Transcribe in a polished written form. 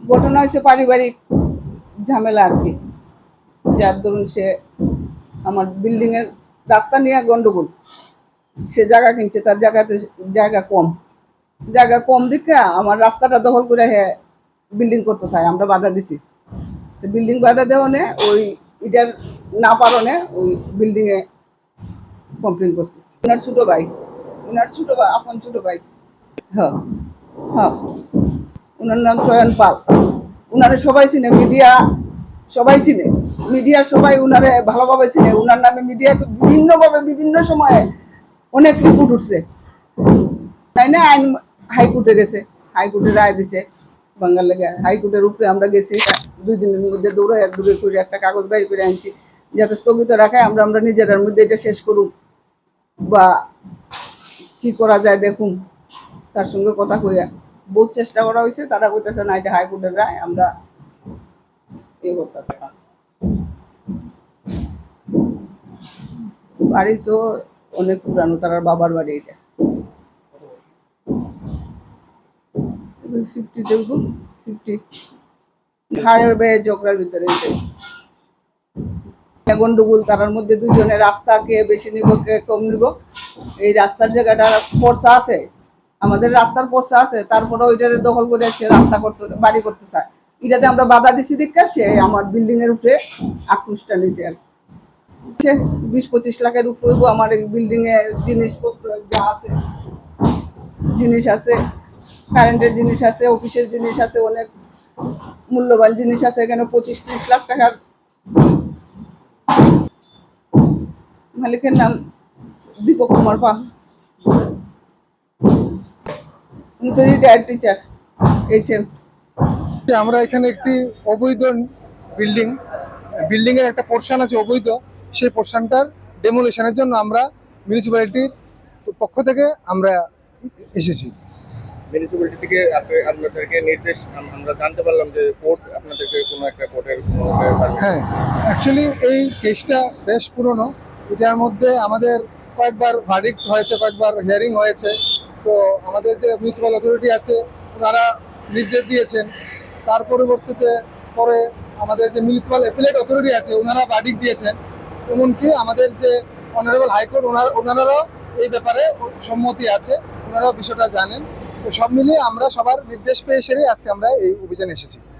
ঘটনা হয়েছে পারিবারিক ঝামেলা আর কি, যার দরুন সে আমার বিল্ডিং এর রাস্তা নিয়ে গন্ডগোল। সে জায়গা কিনছে, তার জায়গাতে জায়গা কম দিকে আমার রাস্তাটা দখল করে বিল্ডিং করতে চায়, আমরা বাধা দিছি। তো বিল্ডিং বাধা দেওয়ানে ওই এটার না পারনে ওই বিল্ডিং এ কমপ্লেন করছে। ওনার ছোট ভাই আপন ছোট ভাই। হ্যাঁ, হ্যাঁ, ওনার নাম চয়ন পাল। ওনারে সবাই চিনে, সবাই চিনে, মিডিয়ার সবাই ওনারে ভালোভাবে চিনে। ওনার নামে মিডিয়াতে বিভিন্নভাবে বিভিন্ন সময়ে অনেক রিপোর্ট উঠছে, তাই না? আইন হাইকোর্টে গেছে, হাইকোর্টে রায় দিছে বাঙ্গাল লেগে। হাইকোর্টের উপরে আমরা গেছি, 2 দিনের মধ্যে দৌড়ে করে একটা কাগজ বাইর করে আনছি, যাতে স্থগিত রাখায় আমরা নিজেরার মধ্যে এটা শেষ করুন বা কি করা যায় দেখুন। তার সঙ্গে কথা কইয়া বহুত চেষ্টা করা হয়েছে, তারা কইতেছে না এটা হাইকোর্টের রায়, আমরা ইয়ে করতে। বাড়ি তো অনেক পুরানো, তার বাবার বাড়ি এটা 50 দেখবো, 50 হাড়ের বেয়ে জগড়ার ভিতরে গন্ডগোল। তার মধ্যে দুজনে রাস্তা কে বেশি নিব কে কম নিব, এই রাস্তার জায়গাটা পর্চা আছে, আমাদের রাস্তার পর্চা আছে, তারপরে ওইটারে দখল করে সে রাস্তা করতে বাড়ি করতে চায়। এটাতে আমরা বাধা দিছি দীক্ষা, সে আমার বিল্ডিং এর উপরে আক্রোশটা নিছে আর 20-25 লাখের উপরে আমার এই বিল্ডিং এ জিনিসপত্র যা আছে, জিনিস আছে, কারেন্টের জিনিস আছে, অফিসের জিনিস আছে, অনেক মূল্যবান জিনিস আছে। এখানে 25-30 লাখ টাকার। মালিকের নাম দীপক কুমার পাল, উনি তো রিটায়ার্ড টিচার। আমরা এখানে একটি অবৈধ বিল্ডিং এর একটা পোর্শন আছে অবৈধ, সেই পোর্শনটার ডেমোলিশনের জন্য আমরা মিউনিসিপ্যালিটির পক্ষ থেকে আমরা এসেছি। মিউনিসিপ্যালিটি থেকে আপনাদেরকে নির্দেশ আমরা জানতে পারলাম যে কোর্ট আপনাদেরকে কোনো একটা কোর্টের। হ্যাঁ, অ্যাকচুয়ালি এই কেসটা বেশ পুরনো। এটার মধ্যে আমাদের কয়েকবার ভার্ডিক্ট হয়েছে, কয়েকবার হিয়ারিং হয়েছে। তো আমাদের যে মিউনিসিপ্যাল অথরিটি আছে ওনারা নির্দেশ দিয়েছেন, তার পরবর্তীতে পরে আমাদের যে মিউনিসিপ্যাল অ্যাপিলেট অথরিটি আছে ওনারা ভার্ডিক্ট দিয়েছেন। এমনকি আমাদের যে অনারেবল হাইকোর্ট ওনারাও এই ব্যাপারে সম্মতি আছে, ওনারাও বিষয়টা জানেন। তো সব মিলিয়ে আমরা সবার নির্দেশ পেয়ে এসে আজকে আমরা এই অভিযানে এসেছি।